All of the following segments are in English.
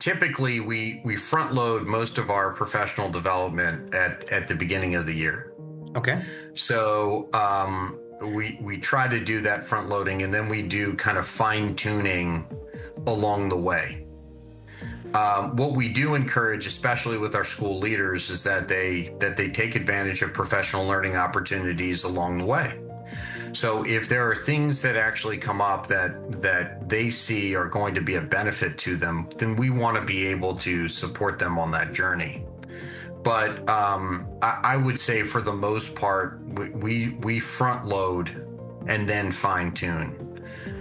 Typically, we front load most of our professional development at the beginning of the year. Okay. So we try to do that front loading, and then we do kind of fine tuning along the way. What we do encourage, especially with our school leaders, is that they take advantage of professional learning opportunities along the way. So if there are things that actually come up that they see are going to be a benefit to them, then we want to be able to support them on that journey. But I would say for the most part, we front load and then fine tune.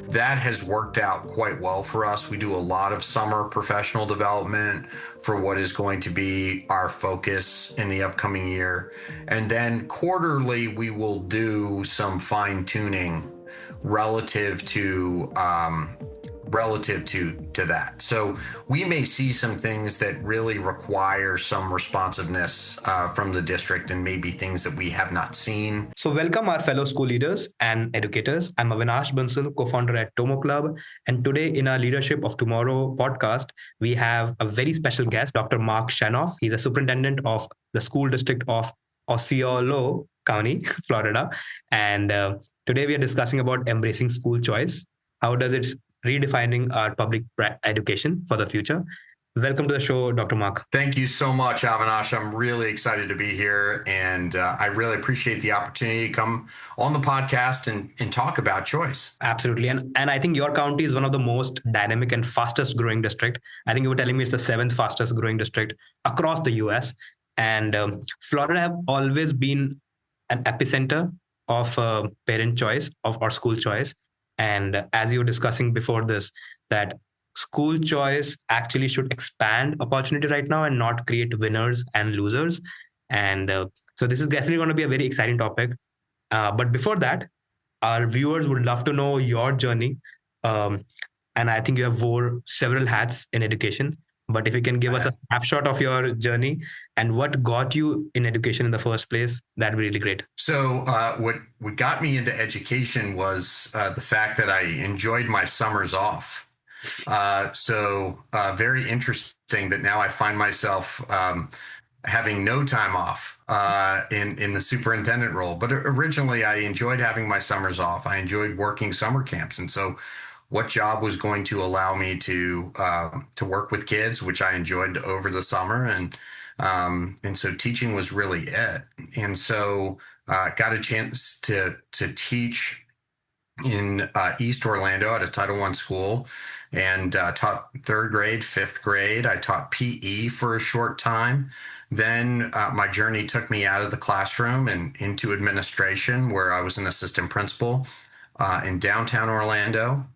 That has worked out quite well for us. We do a lot of summer professional development for what is going to be our focus in the upcoming year. And then quarterly, we will do some fine tuning relative to that. So we may see some things that really require some responsiveness from the district, and maybe things that we have not seen. So welcome our fellow school leaders and educators. I'm Avinash Bansal, co-founder at Tomo Club. And today in our Leadership of Tomorrow podcast, we have a very special guest, Dr. Mark Shanoff. He's a superintendent of the school district of Osceola County, Florida. And today we are discussing about embracing school choice. How does it redefining our public education for the future? Welcome to the show, Dr. Mark. Thank you so much, Avinash. I'm really excited to be here, and I really appreciate the opportunity to come on the podcast and talk about choice. Absolutely. And I think your county is one of the most dynamic and fastest growing district. I think you were telling me it's the 7th fastest growing district across the US. And Florida have always been an epicenter of parent choice, of our school choice. And as you were discussing before this, that school choice actually should expand opportunity right now and not create winners and losers. And so this is definitely going to be a very exciting topic. But before that, our viewers would love to know your journey. And I think you have wore several hats in education. But if you can give us a snapshot of your journey and what got you in education in the first place, that'd be really great. So what got me into education was the fact that I enjoyed my summers off. So very interesting that now I find myself having no time off in the superintendent role. But originally, I enjoyed having my summers off. I enjoyed working summer camps, and so what job was going to allow me to work with kids, which I enjoyed over the summer, and so teaching was really it. And so got a chance to teach in East Orlando at a Title I school, and taught 3rd grade, 5th grade. I taught PE for a short time. Then my journey took me out of the classroom and into administration, where I was an assistant principal in downtown Orlando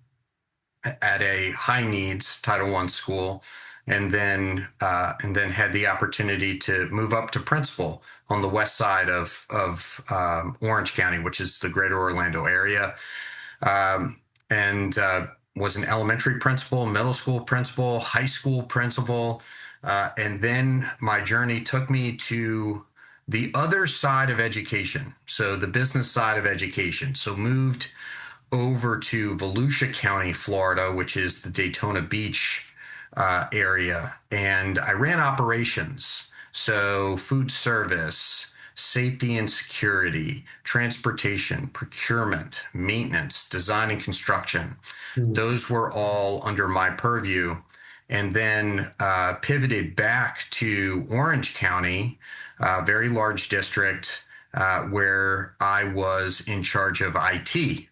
at a high needs Title I school, and then had the opportunity to move up to principal on the west side of Orange County, which is the greater Orlando area, and was an elementary principal, middle school principal, high school principal, and then my journey took me to the other side of education, so the business side of education. So moved over to Volusia County, Florida, which is the Daytona Beach area. And I ran operations, so food service, safety and security, transportation, procurement, maintenance, design and construction. Those were all under my purview. And then pivoted back to Orange County, a very large district, where I was in charge of IT.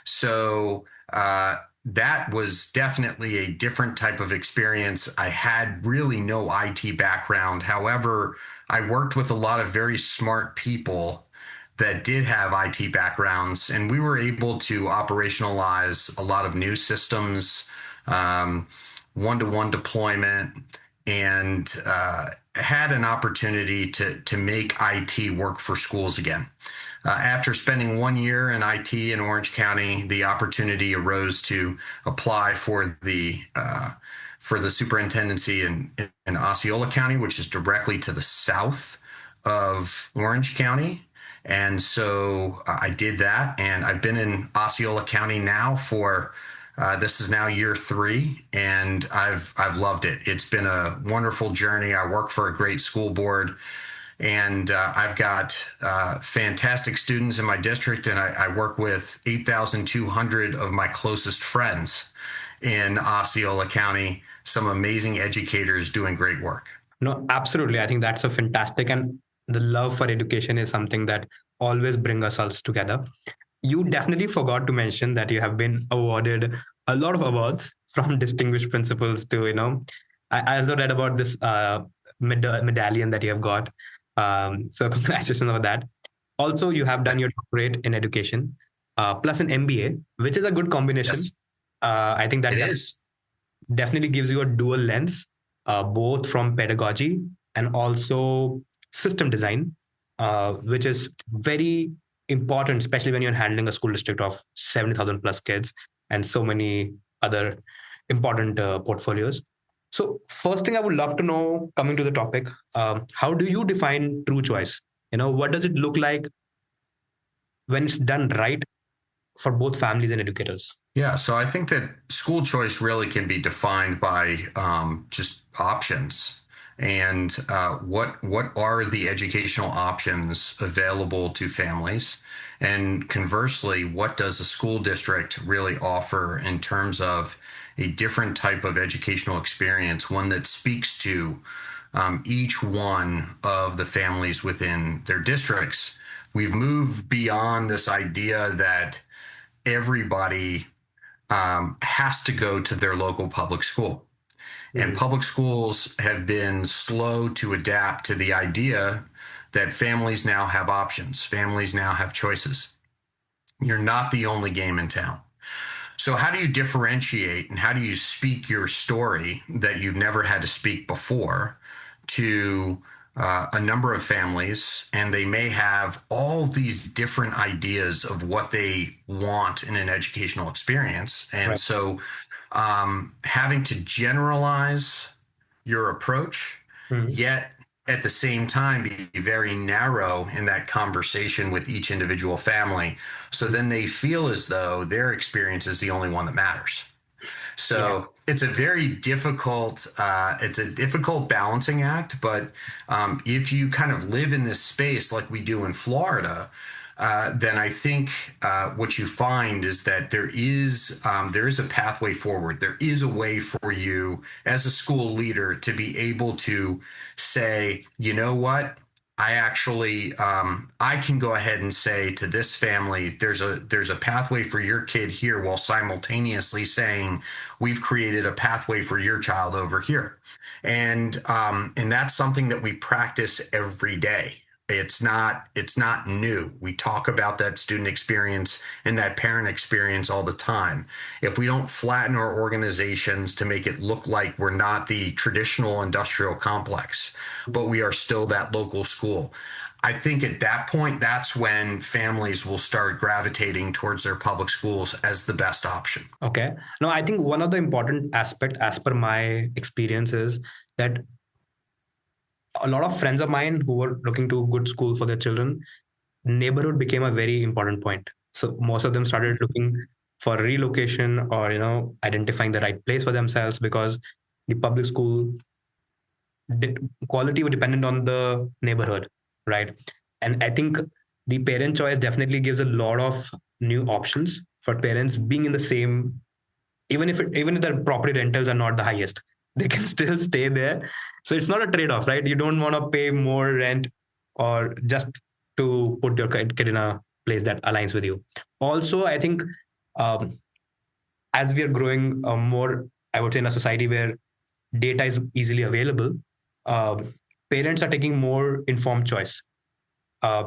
So that was definitely a different type of experience. I had really no IT background. However, I worked with a lot of very smart people that did have IT backgrounds, and we were able to operationalize a lot of new systems, one-to-one deployment, and had an opportunity to make IT work for schools again. After spending 1 year in IT in Orange County, the opportunity arose to apply for the superintendency in Osceola County, which is directly to the south of Orange County. And so I did that, and I've been in Osceola County now for This is now year 3, and I've loved it. It's been a wonderful journey. I work for a great school board, and I've got fantastic students in my district, and I work with 8,200 of my closest friends in Osceola County. Some amazing educators doing great work. No, absolutely. I think that's a fantastic, and the love for education is something that always bring us all together. You definitely forgot to mention that you have been awarded a lot of awards from distinguished principals to, I also read about this medallion that you have got. So congratulations on that. Also, you have done your doctorate in education, plus an MBA, which is a good combination. Yes, I think that it is. definitely gives you a dual lens, both from pedagogy and also system design, which is very important, especially when you're handling a school district of 70,000 plus kids and so many other important portfolios. So, first thing I would love to know, coming to the topic, how do you define true choice? What does it look like when it's done right for both families and educators? Yeah, so I think that school choice really can be defined by just options, and what are the educational options available to families, and conversely, what does a school district really offer in terms of a different type of educational experience, one that speaks to each one of the families within their districts. We've moved beyond this idea that everybody has to go to their local public school. And public schools have been slow to adapt to the idea that families now have options, families now have choices. You're not the only game in town. So, how do you differentiate and how do you speak your story that you've never had to speak before to a number of families? And they may have all these different ideas of what they want in an educational experience. And Right. so, having to generalize your approach, Mhm. yet at the same time be very narrow in that conversation with each individual family. So then they feel as though their experience is the only one that matters. Yeah. So it's a difficult balancing act. But if you kind of live in this space like we do in Florida, then I think what you find is that there is a pathway forward. There is a way for you as a school leader to be able to say, you know what, I actually I can go ahead and say to this family, there's a pathway for your kid here, while simultaneously saying we've created a pathway for your child over here, and that's something that we practice every day. It's not new. We talk about that student experience and that parent experience all the time. If we don't flatten our organizations to make it look like we're not the traditional industrial complex, but we are still that local school, I think at that point, that's when families will start gravitating towards their public schools as the best option. Okay. No, I think one of the important aspect, as per my experience, is that a lot of friends of mine who were looking to good school for their children, neighborhood became a very important point. So most of them started looking for relocation or identifying the right place for themselves, because the public school quality was dependent on the neighborhood, right? And I think the parent choice definitely gives a lot of new options for parents being in the same, even if the property rentals are not the highest, they can still stay there. So it's not a trade-off, right? You don't want to pay more rent or just to put your kid in a place that aligns with you. Also, I think um, as we are growing more, I would say, in a society where data is easily available, um, parents are taking more informed choice. uh,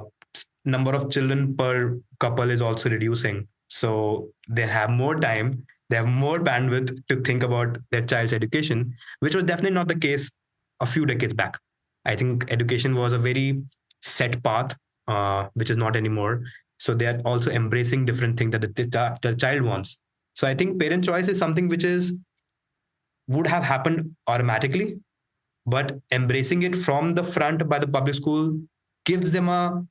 Number of children per couple is also reducing. So they have more time, they have more bandwidth to think about their child's education, which was definitely not the case a few decades back. I think education was a very set path, which is not anymore. So they are also embracing different things that the child wants. So I think parent choice is something which is would have happened automatically, but embracing it from the front by the public school gives them a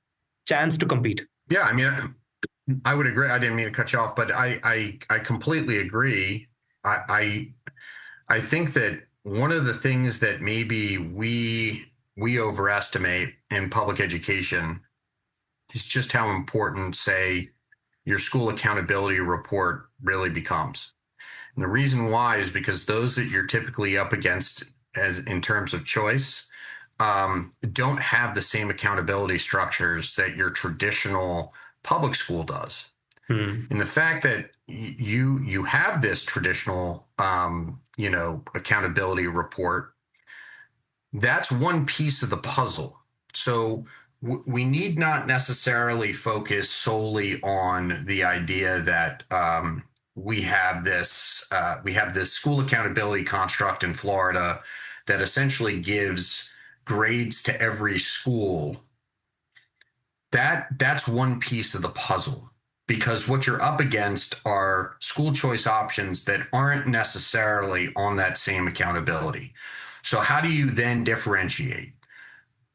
chance to compete. Yeah, I mean, I would agree. I didn't mean to cut you off, but I completely agree. I think that one of the things that maybe we overestimate in public education is just how important, say, your school accountability report really becomes. And the reason why is because those that you're typically up against as in terms of choice don't have the same accountability structures that your traditional public school does. Hmm. And the fact that you have this traditional accountability report, that's one piece of the puzzle. So we need not necessarily focus solely on the idea that we have this school accountability construct in Florida that essentially gives grades to every school. That's one piece of the puzzle, because what you're up against are school choice options that aren't necessarily on that same accountability. So how do you then differentiate?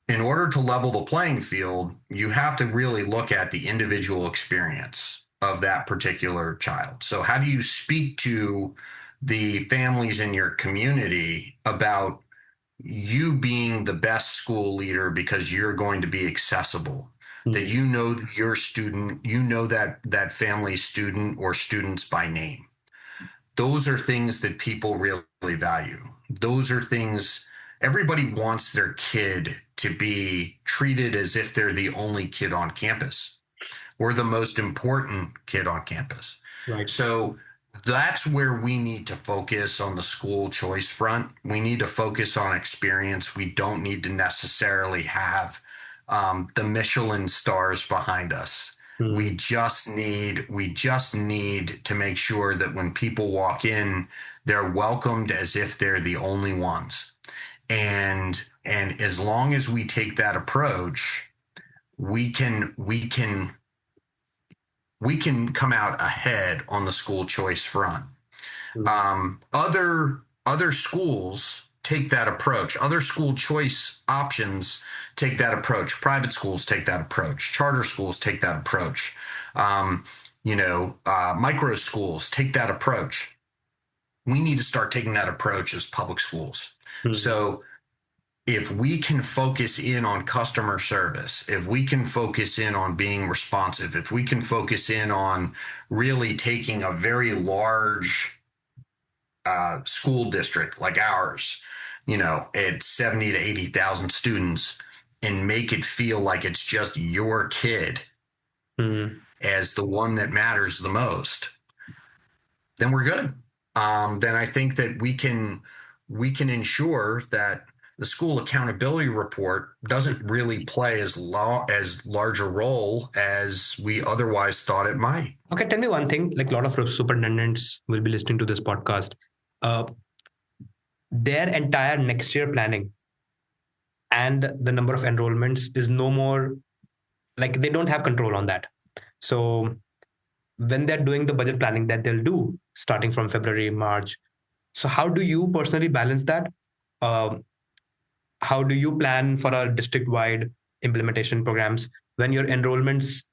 In order to level the playing field, you have to really look at the individual experience of that particular child. So how do you speak to the families in your community about you being the best school leader because you're going to be accessible, that Hmm. you know your student, you know that family's student or students by name. Those are things that people really value. Those are things everybody wants their kid to be treated as if they're the only kid on campus or the most important kid on campus. Right. So that's where we need to focus on the school choice front. We need to focus on experience. We don't need to necessarily have the Michelin stars behind us. Hmm. We just need to make sure that when people walk in, they're welcomed as if they're the only ones. And as long as we take that approach, we can we can come out ahead on the school choice front. Hmm. Other schools take that approach. Other school choice options take that approach. Private schools take that approach. Charter schools take that approach. Um, Micro schools take that approach. We need to start taking that approach as public schools. Hmm. So if we can focus in on customer service, if we can focus in on being responsive, if we can focus in on really taking a very large school district like ours, at 70 to 80,000 students, and make it feel like it's just your kid Hmm. as the one that matters the most, then we're good. Then I think that we can ensure that the school accountability report doesn't really play as large a role as we otherwise thought it might. Okay, tell me one thing. Like a lot of superintendents will be listening to this podcast. Uh, their entire next year planning and the number of enrollments is no more, like they don't have control on that. So when they're doing the budget planning that they'll do starting from February, March, so how do you personally balance that? Um, how do you plan for a district-wide implementation programs when your enrollments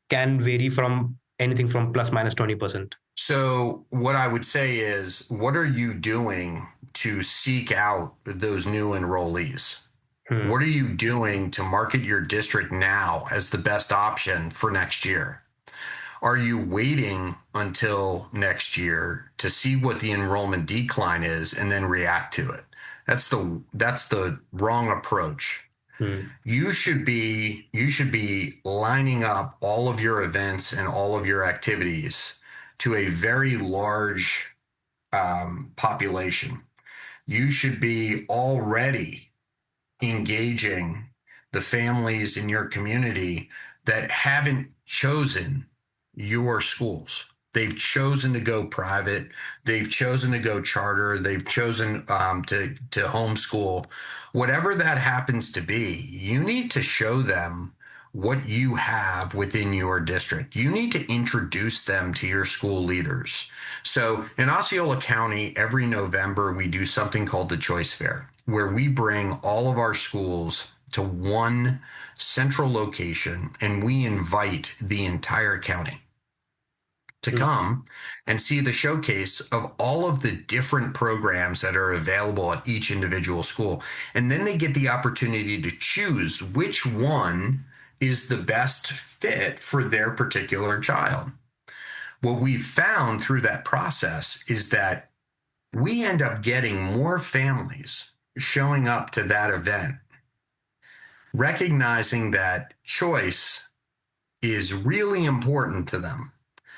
can vary from anything from plus minus 20%? So, what I would say is, what are you doing to seek out those new enrollees? Hmm. What are you doing to market your district now as the best option for next year? Are you waiting until next year to see what the enrollment decline is and then react to it? That's the wrong approach. Hmm. You should be lining up all of your events and all of your activities to a very large population. You should be already engaging the families in your community that haven't chosen your schools. They've chosen to go private. They've chosen to go charter. They've chosen to homeschool. Whatever that happens to be, you need to show them what you have within your district. You need to introduce them to your school leaders. So in Osceola County, every November, we do something called the Choice Fair, where we bring all of our schools to one central location and we invite the entire county. to come and see the showcase of all of the different programs that are available at each individual school. And then they get the opportunity to choose which one is the best fit for their particular child. What we've found through that process is that we end up getting more families showing up to that event, recognizing that choice is really important to them.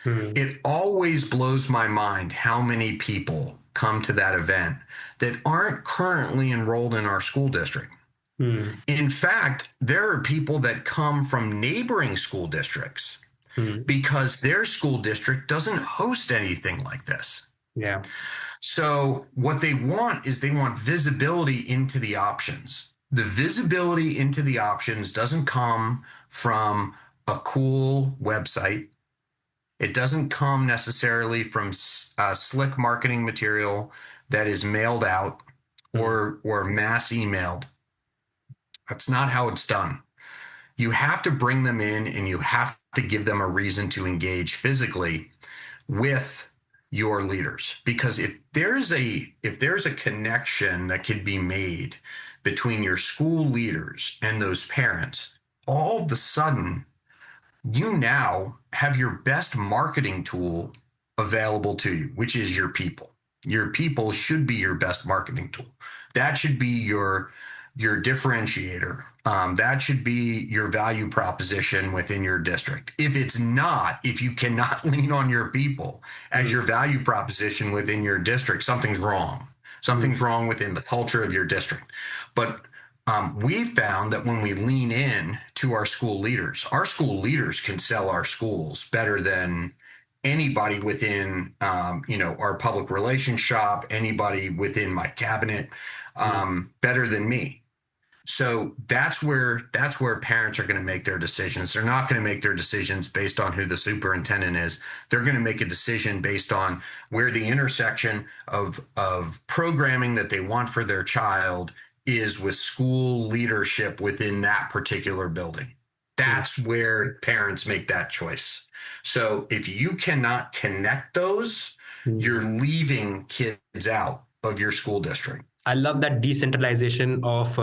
It always blows my mind how many people come to that event that aren't currently enrolled in our school district. In fact, there are people that come from neighboring school districts because their school district doesn't host anything like this. Yeah. So what they want is they want visibility into the options. The visibility into the options doesn't come from a cool website. It doesn't come necessarily from slick marketing material that is mailed out or mass emailed. That's not how it's done. You have to bring them in and you have to give them a reason to engage physically with your leaders. Because if there's a connection that could be made between your school leaders and those parents, all of a sudden you now have your best marketing tool available to you, which is your people. Your people should be your best marketing tool. That should be your differentiator. That should be your value proposition within your district. If it's not, if you cannot lean on your people as your value proposition within your district, something's wrong. Something's wrong within the culture of your district. But we found that when we lean in to our school leaders can sell our schools better than anybody within, our public relations shop, anybody within my cabinet, better than me. So that's where parents are going to make their decisions. They're not going to make their decisions based on who the superintendent is. They're going to make a decision based on where the intersection of programming that they want for their child is with school leadership within that particular building. That's where parents make that choice. So if you cannot connect those, you're leaving kids out of your school district. I love that decentralization of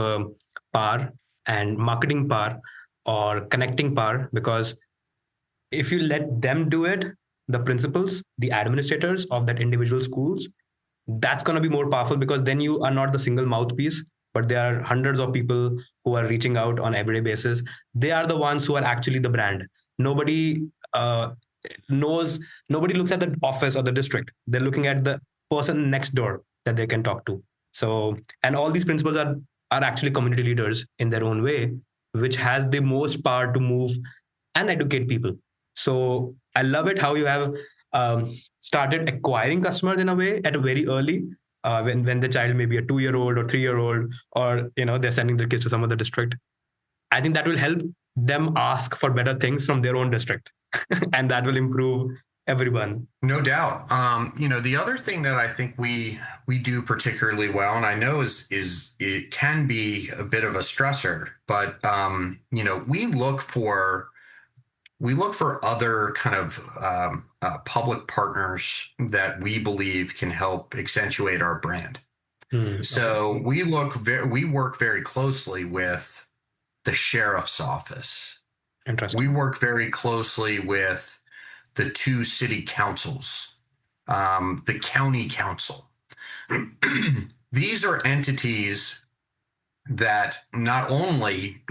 power and marketing power or connecting power, because if you let them do it, the principals, the administrators of that individual schools, that's going to be more powerful, because then you are not the single mouthpiece, but there are hundreds of people who are reaching out on everyday basis. They are the ones who are actually the brand. Nobody nobody looks at the office or the district. They're looking at the person next door that they can talk to. So, and all these principals are actually community leaders in their own way, which has the most power to move and educate people. So I love it how you have started acquiring customers in a way at a very early, when the child may be a 2-year-old or 3-year-old, or they're sending their kids to some other district. I think that will help them ask for better things from their own district, and that will improve everyone. No doubt. The other thing that I think we do particularly well, and I know is it can be a bit of a stressor, but we look for other kind of public partners that we believe can help accentuate our brand. So we work very closely with the sheriff's office. Interesting. We work very closely with the 2 city councils, the county council. These are entities that not only,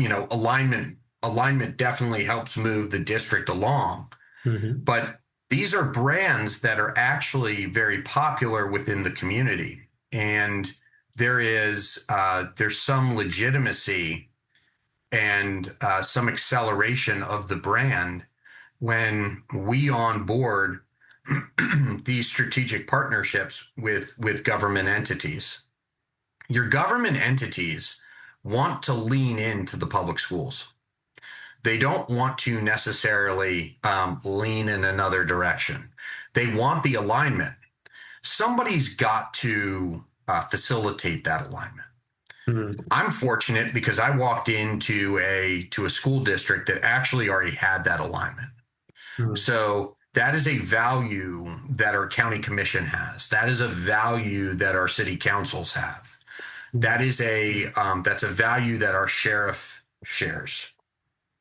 alignment definitely helps move the district along, but these are brands that are actually very popular within the community. And there's some legitimacy and some acceleration of the brand when we onboard these strategic partnerships with government entities. Your government entities want to lean into the public schools. They don't want to necessarily lean in another direction. They want the alignment. Somebody's got to facilitate that alignment. I'm fortunate because I walked into a school district that actually already had that alignment. So That is a value that our county commission has. That is a value that our city councils have. That is that's a value that our sheriff shares.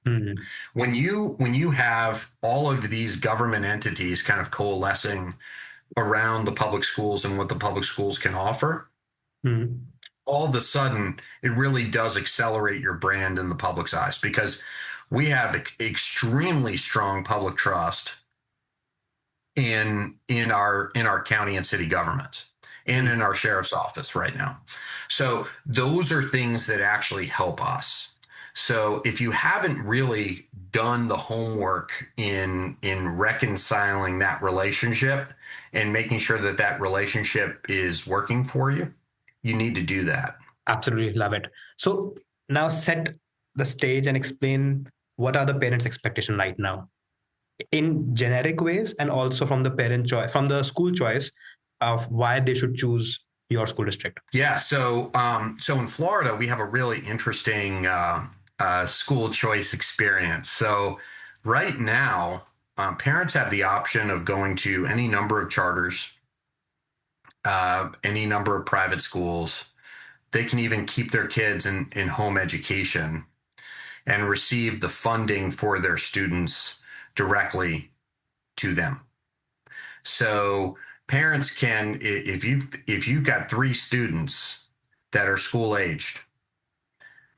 Mm, When you have all of these government entities kind of coalescing around the public schools and what the public schools can offer, mm, all of a sudden it really does accelerate your brand in the public's eyes, because we have extremely strong public trust in our county and city governments and mm. in our sheriff's office right now. So those are things that actually help us. So if you haven't really done the homework in reconciling that relationship and making sure that that relationship is working for you, you need to do that. Absolutely love it. So now set the stage and explain what are the parents' expectation right now in generic ways, and also from the parent choice, from the school choice of why they should choose your school district. Yeah. So in Florida, we have a really interesting school choice experience. So right now, parents have the option of going to any number of charters, any number of private schools. They can even keep their kids in home education and receive the funding for their students directly to them. So parents can, if you've got 3 students that are school aged,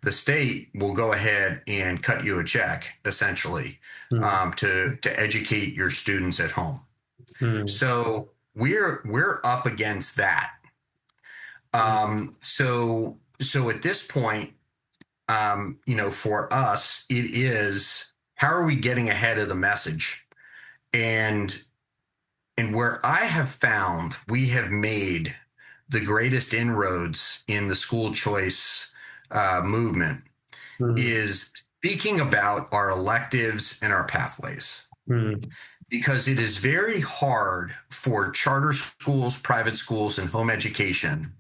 the state will go ahead and cut you a check essentially, Mm, to educate your students at home. mm, So we're up against that. So at this point, for us, it is, how are we getting ahead of the message? And where I have found we have made the greatest inroads in the school choice movement mm, is speaking about our electives and our pathways, mm, because it is very hard for charter schools, private schools, and home education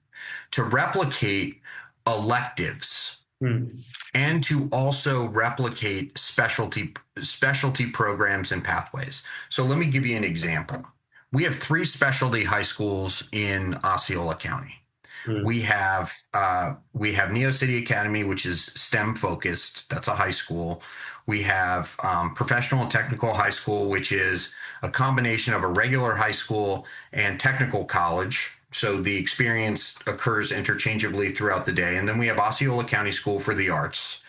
to replicate electives mm, and to also replicate specialty programs and pathways. So let me give you an example. We have 3 specialty high schools in Osceola County. mm, We have Neo City Academy, which is STEM focused. That's a high school. We have Professional and Technical High School, which is a combination of a regular high school and technical college. So the experience occurs interchangeably throughout the day. And then we have Osceola County School for the Arts,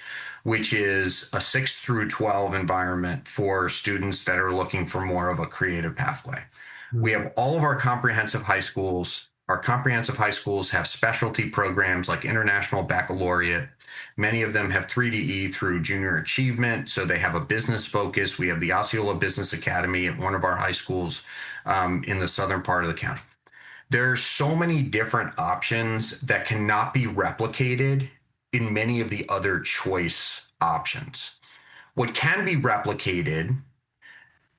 which is a 6 through 12 environment for students that are looking for more of a creative pathway. We mm, have all of our comprehensive high schools. Our comprehensive high schools have specialty programs like International Baccalaureate. Many of them have 3DE through junior achievement, so they have a business focus. We have the Osceola Business Academy at one of our high schools in the southern part of the county. There's so many different options that cannot be replicated in many of the other choice options. What can be replicated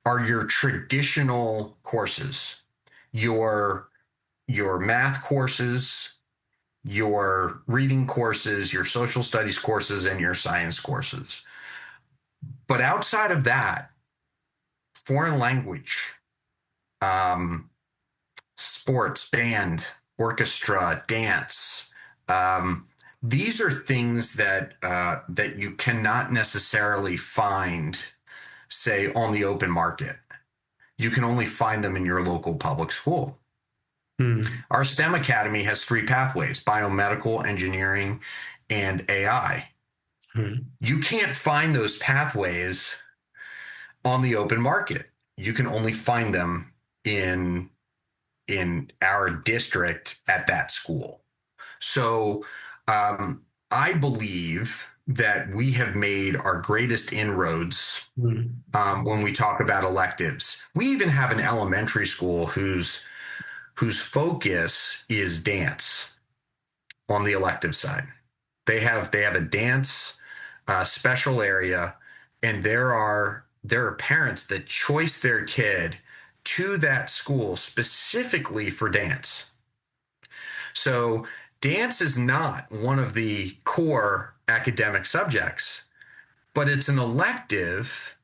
are your traditional courses, your math courses, your reading courses, your social studies courses, and your science courses. But outside of that, foreign language, um, sports, band, orchestra, dance. Um, these are things that you cannot necessarily find, say, on the open market. You can only find them in your local public school. mm, Our STEM Academy has 3 pathways: biomedical, engineering, and AI. mm. You can't find those pathways on the open market. You can only find them in our district at that school. So I believe that we have made our greatest inroads Mm, when we talk about electives. We even have an elementary school whose focus is dance on the elective side. They have a dance special area, and there are parents that choice their kid to that school specifically for dance. So dance is not one of the core academic subjects, but it's an elective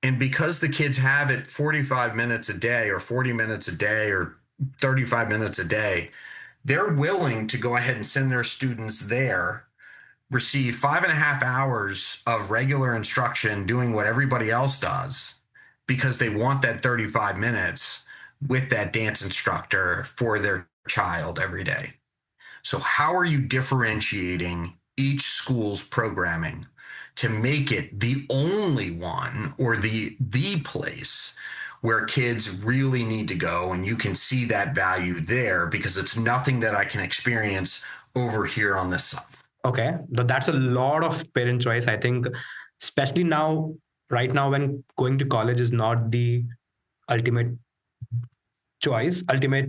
And because the kids have it 45 minutes a day or 40 minutes a day or 35 minutes a day, they're willing to go ahead and send their students there, receive 5.5 hours of regular instruction doing what everybody else does because they want that 35 minutes with that dance instructor for their child every day. So, how are you differentiating each school's programming to make it the only one or the place where kids really need to go, and you can see that value there because it's nothing that I can experience over here on this side? Okay, that's a lot of parent choice. I think, especially now, right now, when going to college is not the ultimate choice, ultimate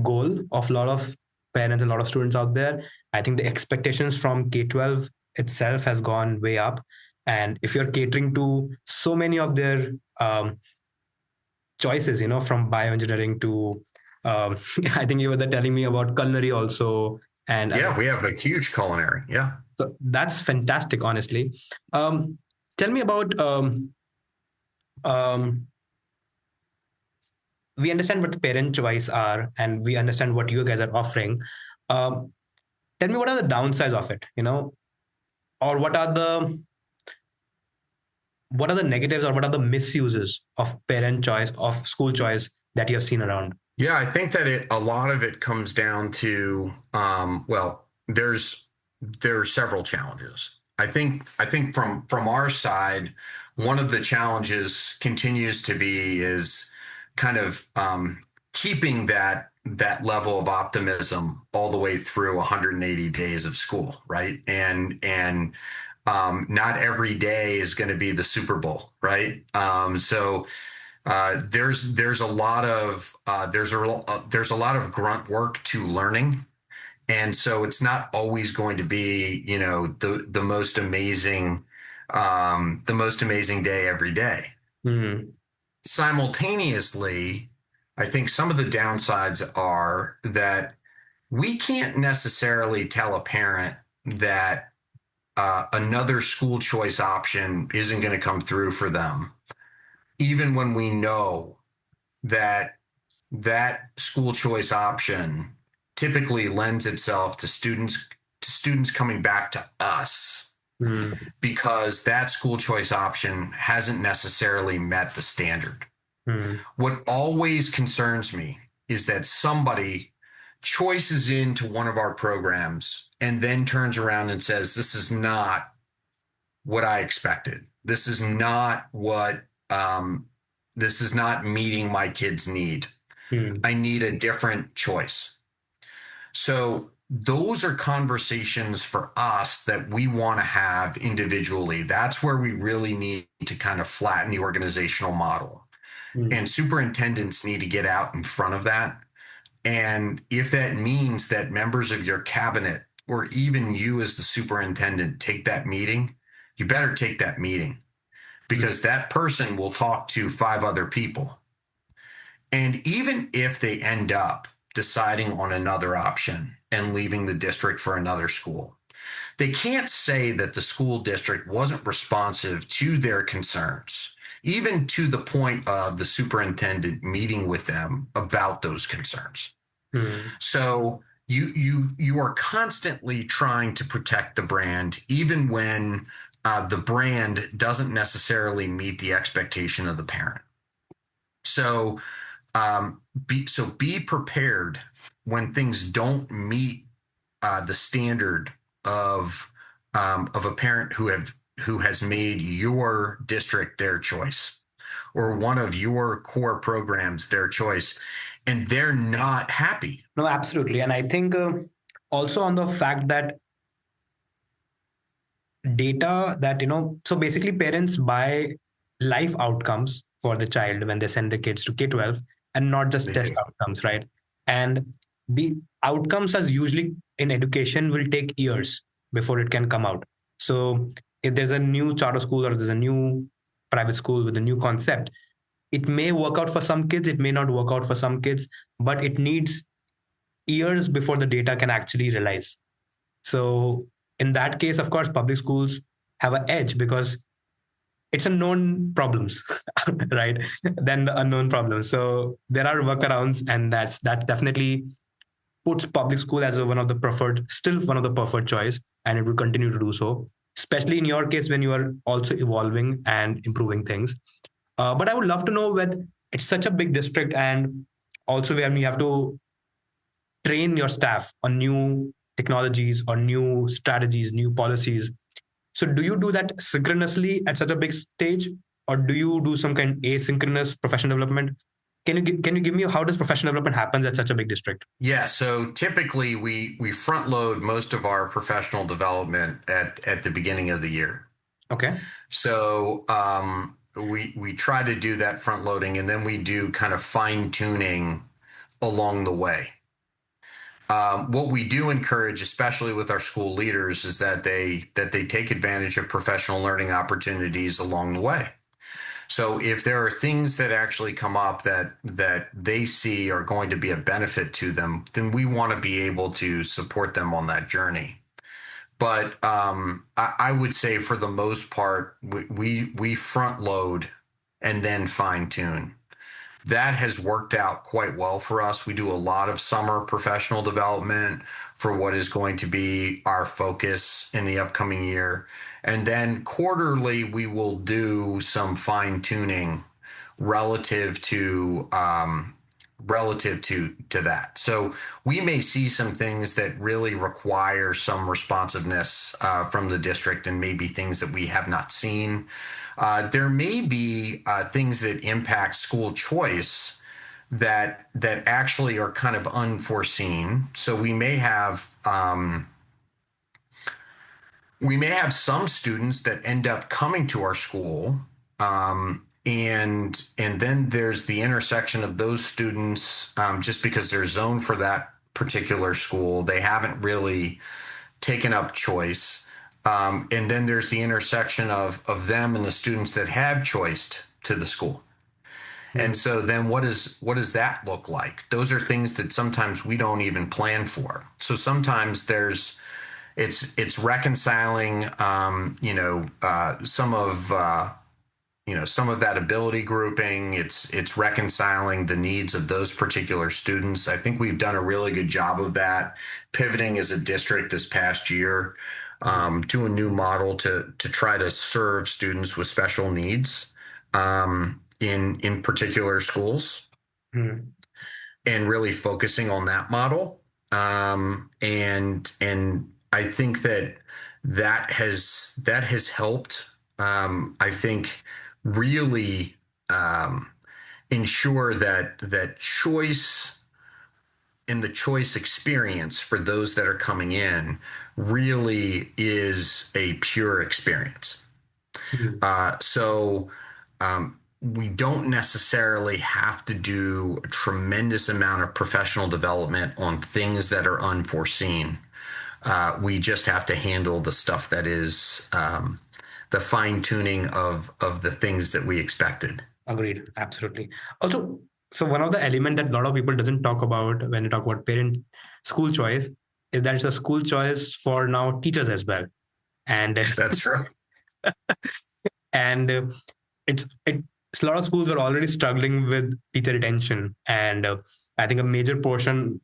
goal of a lot of parents and a lot of students out there. I think the expectations from K-12 itself has gone way up. And if you're catering to so many of their choices, from bioengineering to, I think you were telling me about culinary also. And Yeah, we have a huge culinary. Yeah. so that's fantastic, honestly. Tell me about, um, we understand what the parent choice are and we understand what you guys are offering. Um, Tell me what are the downsides of it, or what are the negatives or what are the misuses of parent choice, of school choice that you have seen around? Yeah, I think that a lot of it comes down to well, there's several challenges. I think from our side, one of the challenges continues to be is kind of keeping that level of optimism all the way through 180 days of school, right? And not every day is going to be the Super Bowl, right? There's a lot of there's a lot of grunt work to learning, and so it's not always going to be the most amazing day every day. Mm, Simultaneously, I think some of the downsides are that we can't necessarily tell a parent that another school choice option isn't going to come through for them, even when we know that that school choice option typically lends itself to students coming back to us mm, because that school choice option hasn't necessarily met the standard. mm, What always concerns me is that somebody choices into one of our programs and then turns around and says, "This is not what I expected. This is not what this is not meeting my kid's need. mm, I need a different choice." So those are conversations for us that we want to have individually. That's where we really need to kind of flatten the organizational model. mm, And superintendents need to get out in front of that. And if that means that members of your cabinet or even you as the superintendent take that meeting, you better take that meeting mm, because that person will talk to 5 other people. And even if they end up deciding on another option and leaving the district for another school, they can't say that the school district wasn't responsive to their concerns, even to the point of the superintendent meeting with them about those concerns. mm, So you are constantly trying to protect the brand, even when the brand doesn't necessarily meet the expectation of the parent. So be prepared when things don't meet the standard of a parent who has made your district their choice or one of your core programs their choice, and they're not happy. no, absolutely. And I think also on the fact that data that, so basically parents buy life outcomes for the child when they send the kids to K-12 and not just They test do. outcomes, right? And the outcomes as usually in education will take years before it can come out. So if there's a new charter school or there's a new private school with a new concept, it may work out for some kids, it may not work out for some kids, but it needs years before the data can actually realize. So in that case, of course, public schools have an edge because it's a known problems, right? Than the unknown problems. So there are workarounds, and that definitely puts public school as one of the preferred, still one of the preferred choice, and it will continue to do so. Especially in your case when you are also evolving and improving things. But I would love to know whether it's such a big district, and also where you have to train your staff on new technologies or new strategies, new policies. So do you do that synchronously at such a big stage, or do you do some kind of asynchronous professional development? Can you give me how does professional development happens at such a big district? Yeah, so typically we front load most of our professional development at the beginning of the year. Okay. So we try to do that front loading, and then we do kind of fine tuning along the way. What we do encourage, especially with our school leaders, is that they take advantage of professional learning opportunities along the way. So if there are things that actually come up that they see are going to be a benefit to them, then we want to be able to support them on that journey. But I would say for the most part, we front load and then fine tune. That has worked out quite well for us. We do a lot of summer professional development for what is going to be our focus in the upcoming year. And then quarterly, we will do some fine tuning relative to relative to that. So we may see some things that really require some responsiveness from the district, and maybe things that we have not seen. There may be things that impact school choice that actually are kind of unforeseen. So we may have some students that end up coming to our school, and then there's the intersection of those students, just because they're zoned for that particular school, they haven't really taken up choice. And then there's the intersection of them and the students that have choiced to the school. And so then what does that look like? Those are things that sometimes we don't even plan for. So sometimes it's reconciling, some of that ability grouping. It's reconciling the needs of those particular students. I think we've done a really good job of that, pivoting as a district this past year to a new model to try to serve students with special needs in particular schools, Hmm. and really focusing on that model. And I think that has helped. I think really ensure that choice and the choice experience for those that are coming in really is a pure experience. Hmm. So we don't necessarily have to do a tremendous amount of professional development on things that are unforeseen. We just have to handle the stuff that is the fine tuning of the things that we expected. Agreed. Absolutely. Also, so one of the element that a lot of people doesn't talk about when you talk about parent school choice is that it's a school choice for now teachers as well. And That's right. and it's a lot of schools are already struggling with teacher retention, and I think a major portion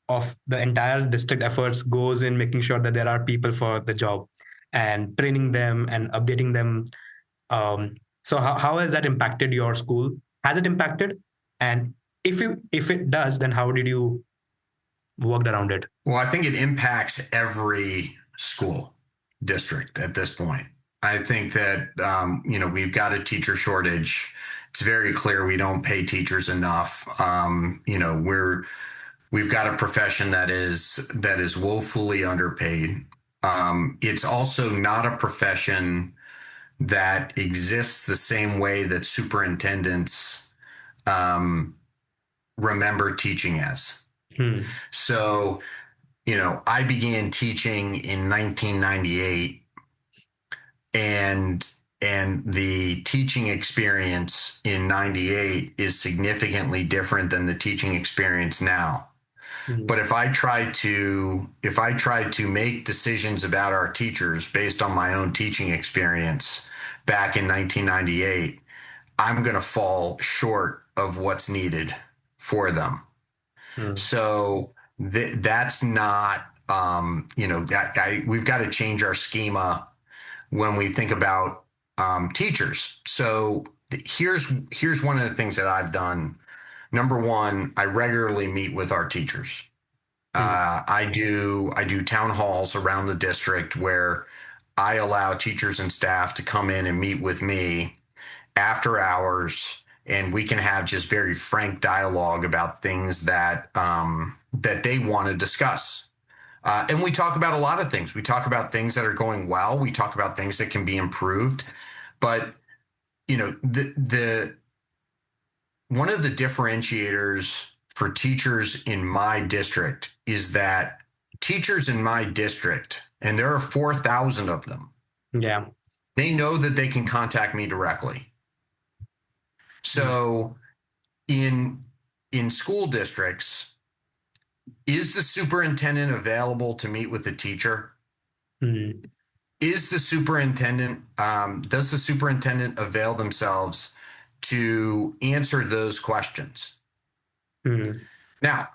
of the entire district efforts goes in making sure that there are people for the job and training them and updating them. So how has that impacted your school? Has it impacted? And if it does, then how did you work around it? Well, I think it impacts every school district at this point. I think that we've got a teacher shortage. It's very clear we don't pay teachers enough. We've got a profession that is woefully underpaid. It's also not a profession that exists the same way that superintendents remember teaching as. Hmm. So, I began teaching in 1998, and the teaching experience in 98 is significantly different than the teaching experience now. Hmm. But if I try to make decisions about our teachers based on my own teaching experience, back in 1998, I'm going to fall short of what's needed for them. Mm. So that's not, we've got to change our schema when we think about teachers. So here's one of the things that I've done. Number one, I regularly meet with our teachers. Mm. I do town halls around the district where I allow teachers and staff to come in and meet with me after hours, and we can have just very frank dialogue about things that they want to discuss. And we talk about a lot of things. We talk about things that are going well. We talk about things that can be improved. But the one of the differentiators for teachers in my district is that teachers in my district, and there are 4,000 of them, Yeah. they know that they can contact me directly. Mm. So in school districts, is the superintendent available to meet with the teacher? Mm. Is the superintendent does the superintendent avail themselves to answer those questions? Mm. Now,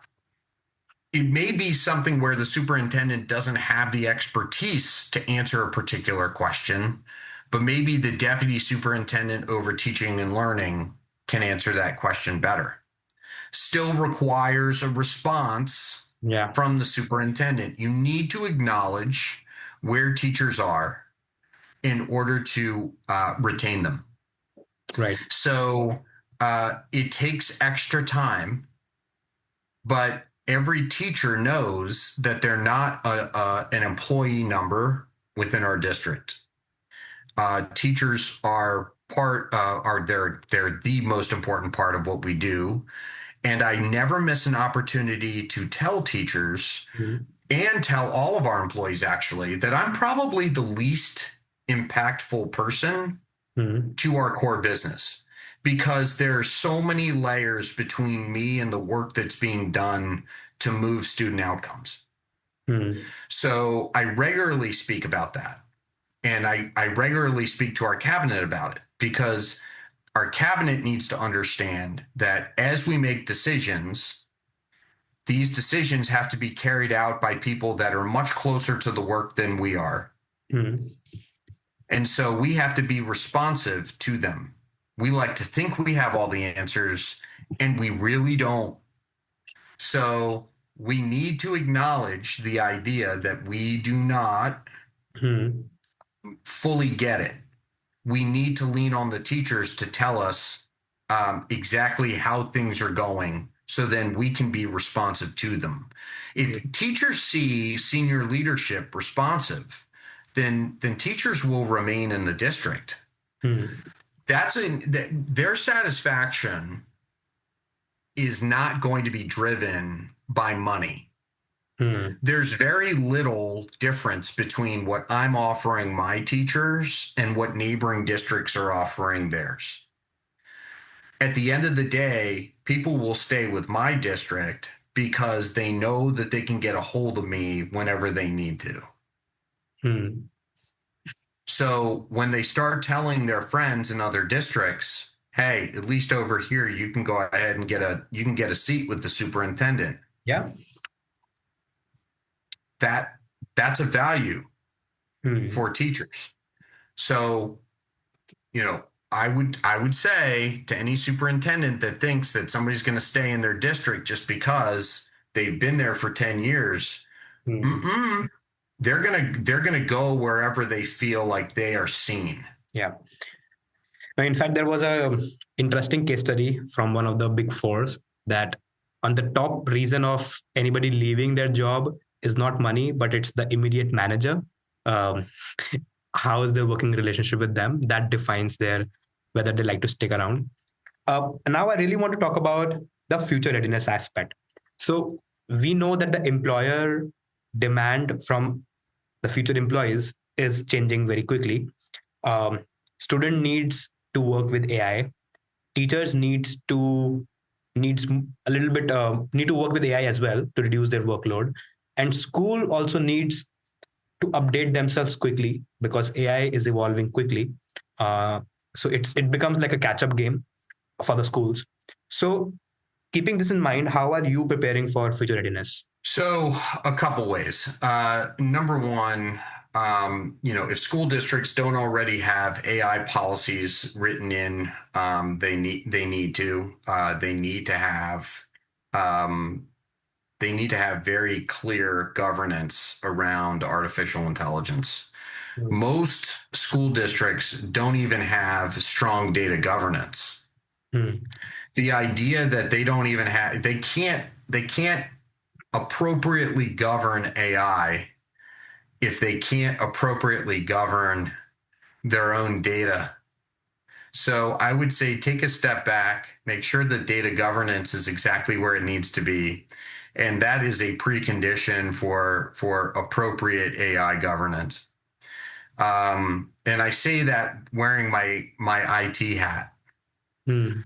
it may be something where the superintendent doesn't have the expertise to answer a particular question, but maybe the deputy superintendent over teaching and learning can answer that question better. Still requires a response Yeah. from the superintendent. You need to acknowledge where teachers are in order to retain them. Right. So it takes extra time, but every teacher knows that they're not an employee number within our district. Teachers are they're the most important part of what we do, and I never miss an opportunity to tell teachers Mm. and tell all of our employees actually that I'm probably the least impactful person Mm. to our core business, because there are so many layers between me and the work that's being done to move student outcomes. Mm. So I regularly speak about that. And I regularly speak to our cabinet about it, because our cabinet needs to understand that as we make decisions, these decisions have to be carried out by people that are much closer to the work than we are. Mm. And so we have to be responsive to them. We like to think we have all the answers, and we really don't. So we need to acknowledge the idea that we do not Mm. fully get it. We need to lean on the teachers to tell us exactly how things are going, so then we can be responsive to them. If teachers see senior leadership responsive, then teachers will remain in the district. Mm. Their satisfaction is not going to be driven by money. Mm. There's very little difference between what I'm offering my teachers and what neighboring districts are offering theirs. At the end of the day, people will stay with my district because they know that they can get a hold of me whenever they need to. Mm. So when they start telling their friends in other districts, hey, at least over here you can go ahead and get a seat with the superintendent. Yeah. That's a value Mm. for teachers. So, I would say to any superintendent that thinks that somebody's going to stay in their district just because they've been there for 10 years, Mm. they're gonna go wherever they feel like they are seen. Yeah. Now, in fact, there was a interesting case study from one of the big fours that on the top reason of anybody leaving their job is not money, but it's the immediate manager. Um, how is their working relationship with them? That defines their whether they like to stick around. And now I really want to talk about the future readiness aspect. So we know that the employer demand from the future employees is changing very quickly. Um, Student needs to work with AI. Teachers needs a little bit need to work with AI as well to reduce their workload, and school also needs to update themselves quickly because AI is evolving quickly. Uh, so it becomes like a catch up game for the schools. So keeping this in mind, how are you preparing for future readiness? So a couple ways. Number one, if school districts don't already have AI policies written in, they need to have um, they need to have very clear governance around artificial intelligence. Mm. Most school districts don't even have strong data governance. Mm. The idea that they can't appropriately govern AI if they can't appropriately govern their own data. So I would say take a step back, make sure that data governance is exactly where it needs to be. And that is a precondition for appropriate AI governance. And I say that wearing my IT hat. Mm.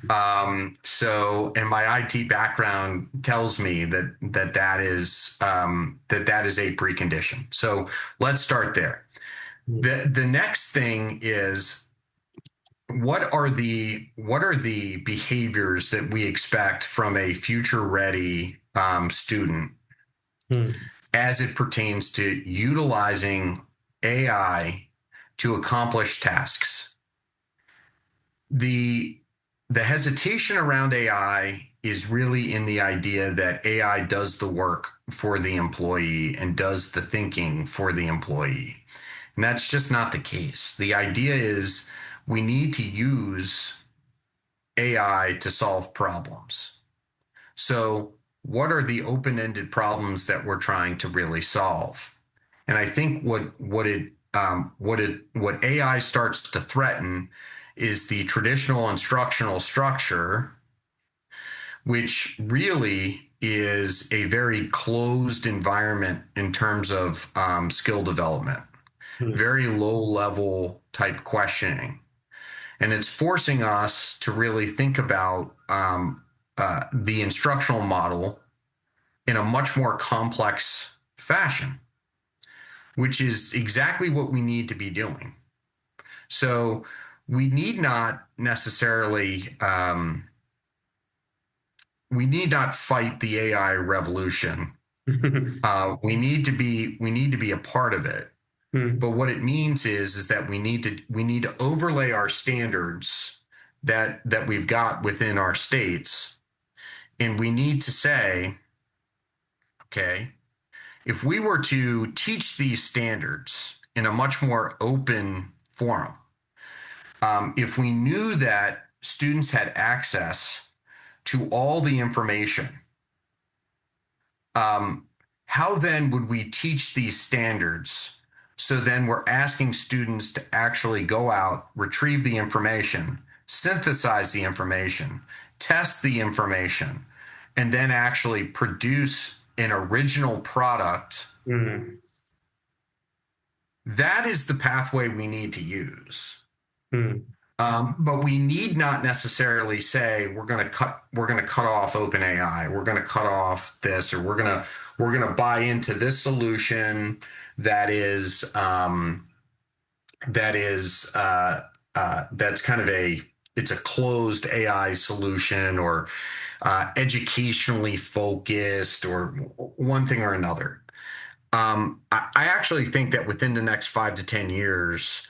And my IT background tells me that is a precondition. So let's start there. Mm. The next thing is what are the behaviors that we expect from a future ready student Mm. as it pertains to utilizing AI to accomplish tasks. The hesitation around AI is really in the idea that AI does the work for the employee and does the thinking for the employee. And that's just not the case. The idea is we need to use AI to solve problems. So, what are the open-ended problems that we're trying to really solve? And I think what AI starts to threaten is the traditional instructional structure, which really is a very closed environment in terms of skill development, Mm. very low level type questioning. And it's forcing us to really think about the instructional model in a much more complex fashion, which is exactly what we need to be doing. So we need not necessarily we need not fight the AI revolution. We need to be a part of it. Mm. But what it means is that we need to overlay our standards that we've got within our states, and we need to say, okay, if we were to teach these standards in a much more open forum, if we knew that students had access to all the information, um, how then would we teach these standards? So then we're asking students to actually go out, retrieve the information, synthesize the information, test the information, and then actually produce an original product. Mm. That is the pathway we need to use. Mm. But we need not necessarily say we're going to cut off OpenAI, we're going to cut off this, or we're going to buy into this solution that is that's kind of it's a closed AI solution, or educationally focused, or one thing or another. I actually think that within the next 5 to 10 years,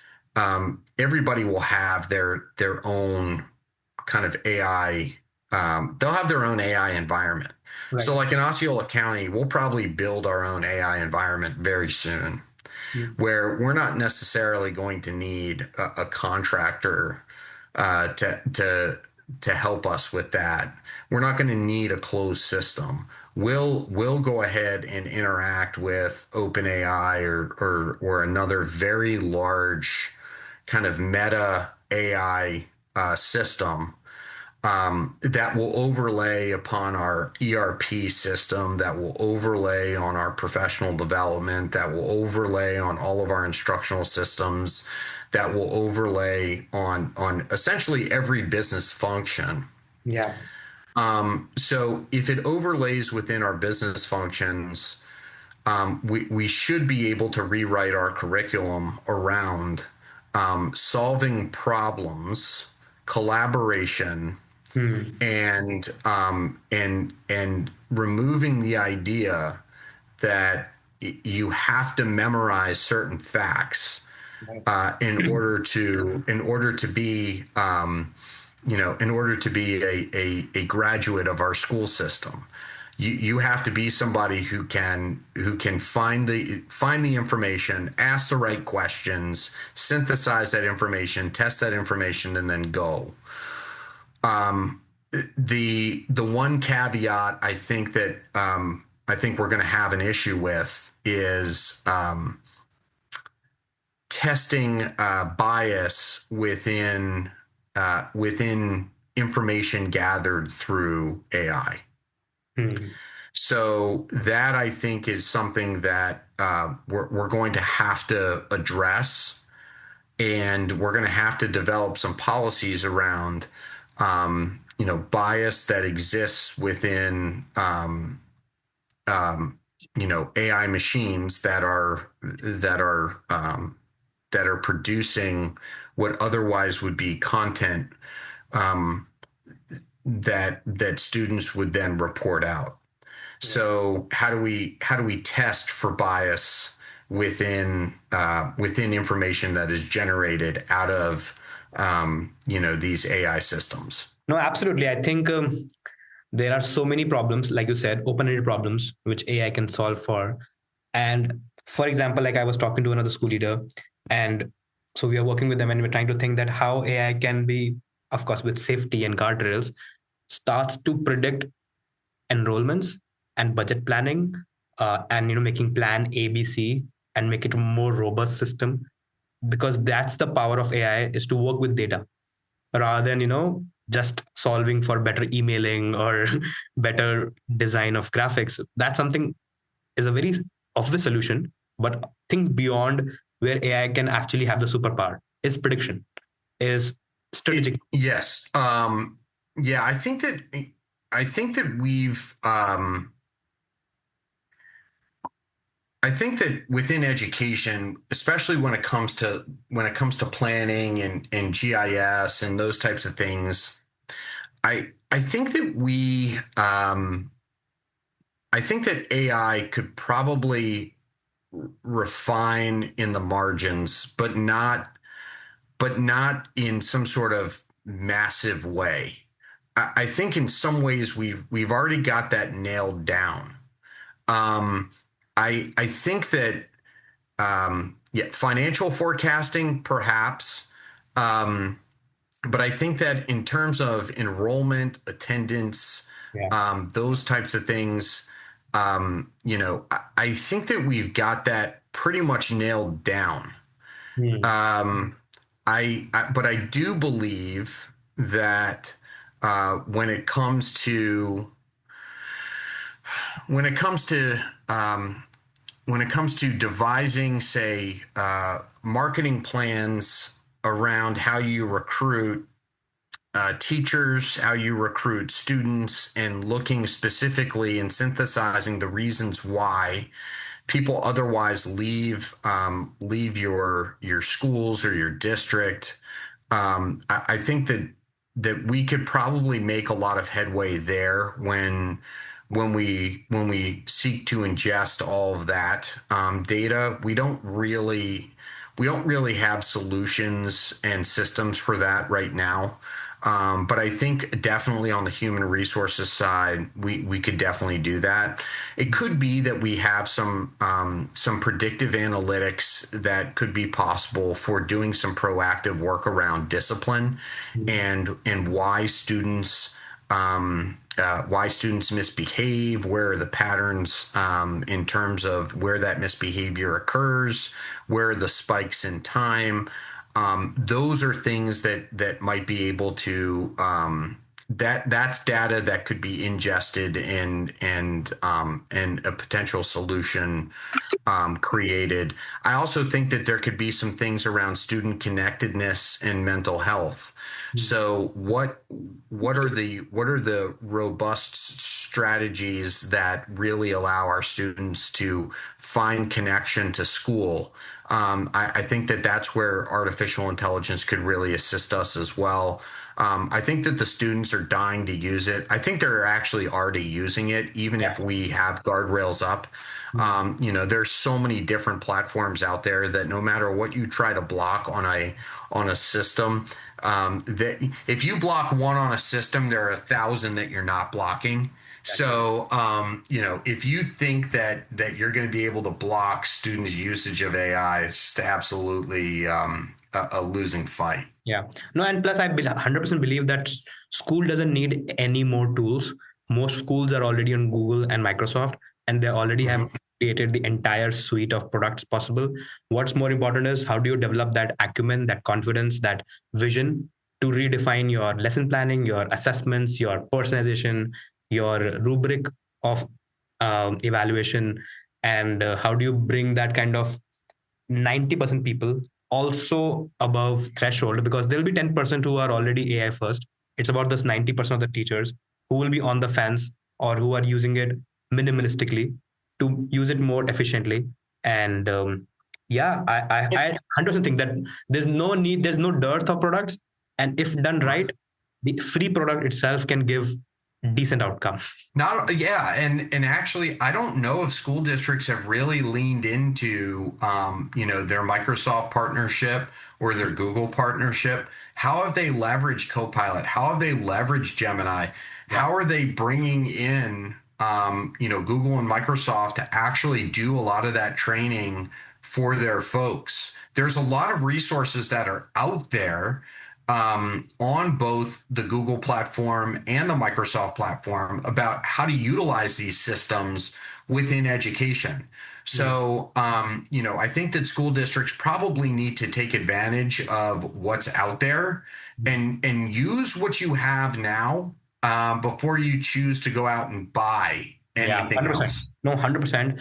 everybody will have their own kind of AI. They'll have their own AI environment. So, Right. like in Osceola County, we'll probably build our own AI environment very soon, Mm. where we're not necessarily going to need a contractor to help us with that. We're not going to need a closed system. We'll go ahead and interact with OpenAI or another very large kind of meta AI system that will overlay upon our ERP system, that will overlay on our professional development, that will overlay on all of our instructional systems, that will overlay on essentially every business function. Yeah. So if it overlays within our business functions, we should be able to rewrite our curriculum around solving problems, collaboration, Hmm. and removing the idea that you have to memorize certain facts in order to be in order to be a graduate of our school system. You have to be somebody who can find the information, ask the right questions, synthesize that information, test that information, and then go. The one caveat I think we're going to have an issue with is testing bias within information gathered through AI. Hmm. So that I think is something that we're going to have to address, and we're going to have to develop some policies around, bias that exists within, AI machines that are producing what otherwise would be content um, that students would then report out. Yeah. So how do we test for bias within information that is generated out of these AI systems? No, absolutely. I think there are so many problems, like you said, open-ended problems, which AI can solve for. And for example, like I was talking to another school leader, and so we are working with them and we're trying to think that how AI can be, of course, with safety and guardrails, starts to predict enrollments and budget planning, and making plan ABC and make it a more robust system, because that's the power of AI, is to work with data rather than just solving for better emailing or better design of graphics. That's something is a very obvious solution, but think beyond, where AI can actually have the superpower is prediction, is strategic. Yes. Yeah, I think that I think that within education, especially when it comes to planning and GIS and those types of things, I think that I think that AI could probably refine in the margins, but not in some sort of massive way. I think in some ways we've already got that nailed down. Um, I think that yeah, financial forecasting perhaps, um, but I think that in terms of enrollment, attendance, Yeah. those types of things, I think that we've got that pretty much nailed down. Hmm. Um, but I do believe that when it comes to when it comes to when it comes to devising, say, marketing plans around how you recruit teachers, how you recruit students, and looking specifically and synthesizing the reasons why people otherwise leave your schools or your district. I think that we could probably make a lot of headway there when we seek to ingest all of that data. We don't really have solutions and systems for that right now. But I think definitely on the human resources side, we could definitely do that. It could be that we have some predictive analytics that could be possible for doing some proactive work around discipline and why students misbehave, where are the patterns in terms of where that misbehavior occurs, where are the spikes in time. Those are things that might be able to that's data that could be ingested and a potential solution created. I also think that there could be some things around student connectedness and mental health. So what are the robust strategies that really allow our students to find connection to school I think that that's where artificial intelligence could really assist us as well. I think that the students are dying to use it. I think they're actually already using it, even Yeah. if we have guardrails up. There's so many different platforms out there that no matter what you try to block on a system, that if you block one on a system, there are 1,000 that you're not blocking. Exactly. So, if you think that you're going to be able to block students' usage of AI, it's just absolutely a losing fight. Yeah. No, and plus, 100% believe that school doesn't need any more tools. Most schools are already on Google and Microsoft, and they already have Mhm. created the entire suite of products possible. What's more important is how do you develop that acumen, that confidence, that vision to redefine your lesson planning, your assessments, your personalization, your rubric of evaluation, and how do you bring that kind of 90% people also above threshold, because there'll be 10% who are already AI first. It's about this 90% of the teachers who will be on the fence or who are using it minimalistically to use it more efficiently. And yeah, I 100% think that there's no dearth of products. And if done right, the free product itself can give decent outcome. Not yeah, and actually, I don't know if school districts have really leaned into their Microsoft partnership or their Google partnership. How have they leveraged Copilot? How have they leveraged Gemini? Yeah. How are they bringing in Google and Microsoft to actually do a lot of that training for their folks? There's a lot of resources that are out there on both the Google platform and the Microsoft platform about how to utilize these systems within education. Mm. So, I think that school districts probably need to take advantage of what's out there and use what you have now before you choose to go out and buy Yeah, anything 100%. else. No, 100%.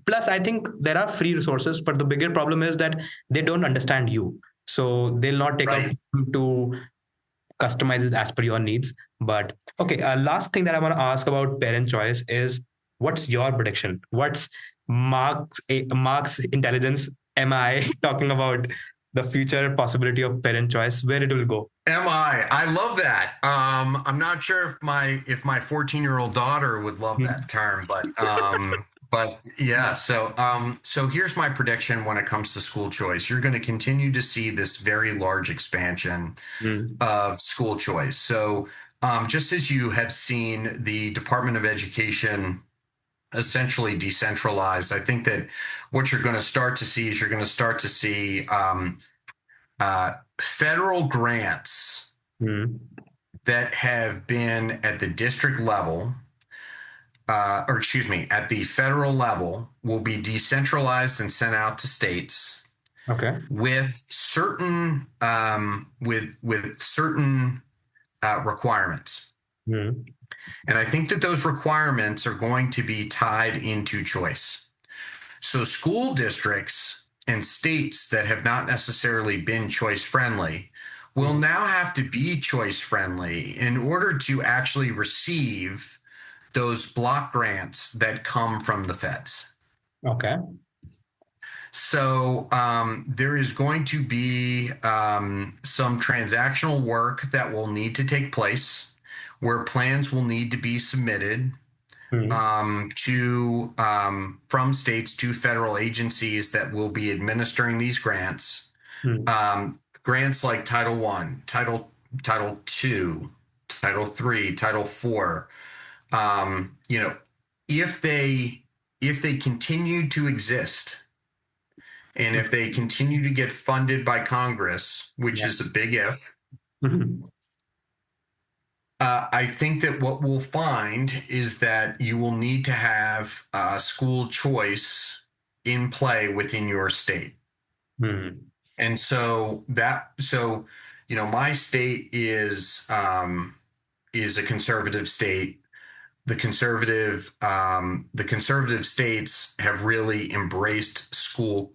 Plus, I think there are free resources, but the bigger problem is that they don't understand you. So they'll not take out Right. time to customize it as per your needs. But okay, last thing that I want to ask about parent choice is what's your prediction? What's Mark's intelligence? Am I talking about the future possibility of parent choice, where it will go? Am I? I love that. I'm not sure if my 14-year-old daughter would love that term, but yeah. So here's my prediction when it comes to school choice. You're going to continue to see this very large expansion Mm. of school choice. So just as you have seen the Department of Education essentially decentralized, I think that what you're going to start to see is you're going to start to see federal grants Mm. that have been at the district level, or excuse me, at the federal level, will be decentralized and sent out to states Okay. with certain certain requirements. Mm. And I think that those requirements are going to be tied into choice. So school districts and states that have not necessarily been choice friendly will Mm. now have to be choice friendly in order to actually receive those block grants that come from the feds. Okay. So there is going to be some transactional work that will need to take place where plans will need to be submitted Mm. to from states to federal agencies that will be administering these grants. Mm. Grants like Title One, Title Two, Title Three, Title Four. Um, you know, if they continue to exist and if they continue to get funded by Congress, which Yeah. is a big if, Mhm. I think that what we'll find is that you will need to have school choice in play within your state. Mm. And my state is a conservative state. The conservative states have really embraced school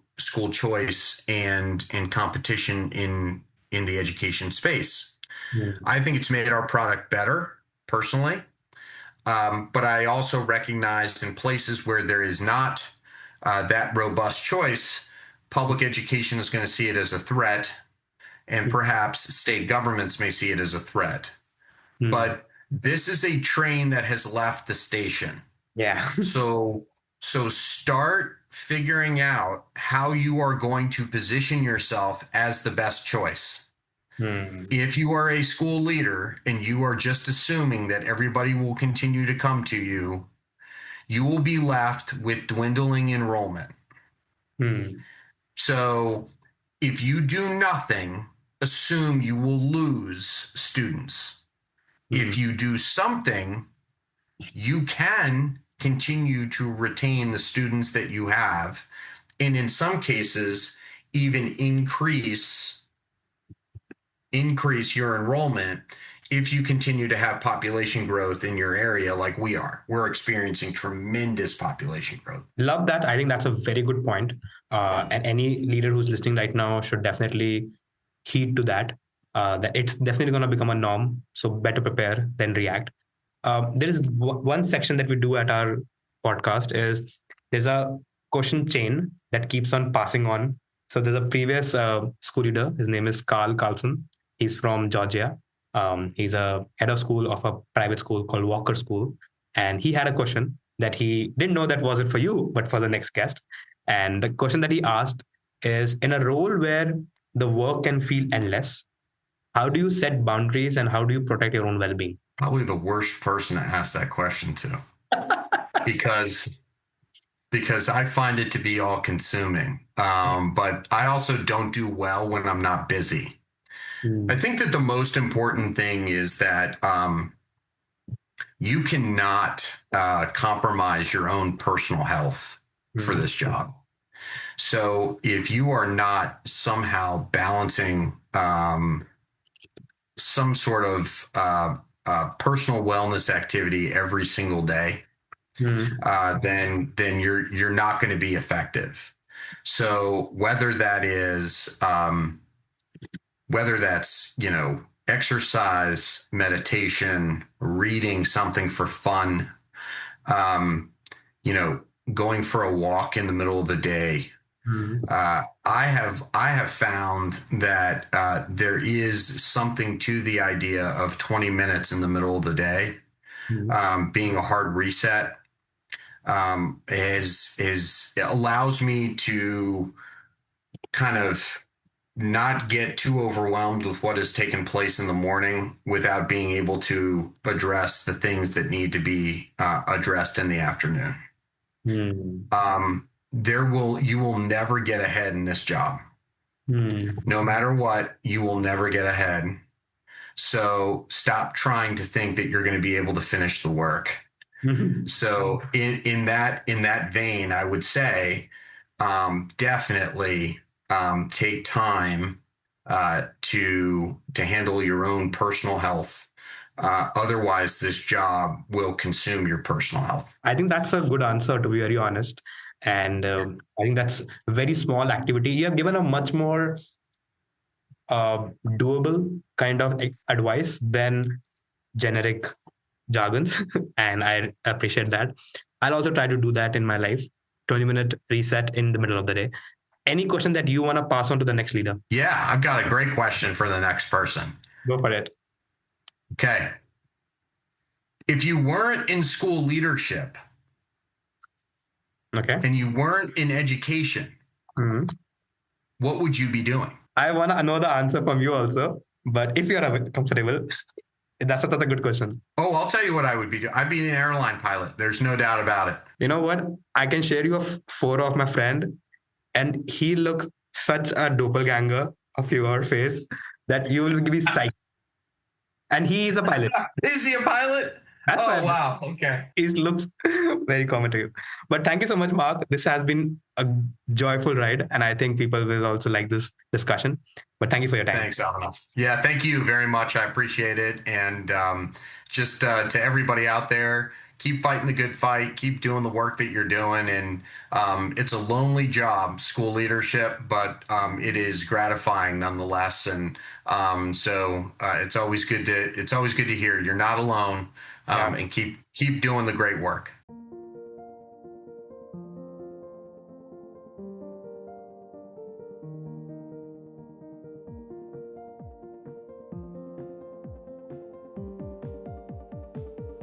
choice and competition in the education space. Mm. I think it's made our product better personally. But I also recognize in places where there is not that robust choice, public education is going to see it as a threat, and perhaps state governments may see it as a threat. But this is a train that has left the station. Yeah. So start figuring out how you are going to position yourself as the best choice. If you are a school leader and you are just assuming that everybody will continue to come to you, you will be left with dwindling enrollment. So if you do nothing, assume you will lose students. If you do something, you can continue to retain the students that you have, and in some cases, even increase your enrollment if you continue to have population growth in your area like we are. We're experiencing tremendous population growth. Love that. I think that's a very good point. And any leader who's listening right now should definitely heed to that. That it's definitely going to become a norm. So better prepare than react. There is one section that we do at our podcast is there's a question chain that keeps on passing on. So there's a previous school leader. His name is Carl Carlson. He's from Georgia. He's a head of school of a private school called Walker School. And he had a question that he didn't know that wasn't for you, but for the next guest. And the question that he asked is, in a role where the work can feel endless, how do you set boundaries and how do you protect your own well-being? Probably the worst person to ask that question to, because I find it to be all consuming. But I also don't do well when I'm not busy. I think that the most important thing is that you cannot compromise your own personal health for this job. So if you are not somehow balancing some sort of personal wellness activity every single day, then you're not going to be effective. So whether that's exercise, meditation, reading something for fun, going for a walk in the middle of the day. I have found that there is something to the idea of 20 minutes in the middle of the day being a hard reset. It allows me to kind of not get too overwhelmed with what has taken place in the morning without being able to address the things that need to be addressed in the afternoon. You will never get ahead in this job. No matter what, you will never get ahead. So stop trying to think that you're going to be able to finish the work. So in that vein, I would say definitely take time to handle your own personal health. Otherwise, this job will consume your personal health. I think that's a good answer, to be very honest. And I think that's a very small activity. You have given a much more doable kind of advice than generic jargons. And I appreciate that. I'll also try to do that in my life. 20-minute reset in the middle of the day. Any question that you want to pass on to the next leader? Yeah, I've got a great question for the next person. Go for it. Okay. If you weren't in school leadership, and you weren't in education, what would you be doing? I want to know the answer from you also, but if you're comfortable, that's a good question. Oh, I'll tell you what I would be doing. I'd be an airline pilot. There's no doubt about it. You know what? I can share you a photo of my friend, and he looks such a doppelganger of your face that you will be psyched. And he is a pilot. Is he a pilot? That's wow. Okay. He looks very common to you. But thank you so much, Mark. This has been a joyful ride, and I think people will also like this discussion. But thank you for your time. Thanks, Avinash. Yeah, thank you very much. I appreciate it. And just to everybody out there, keep fighting the good fight. Keep doing the work that you're doing. And it's a lonely job, school leadership, but it is gratifying nonetheless. And so it's always good to hear you're not alone. And keep doing the great work.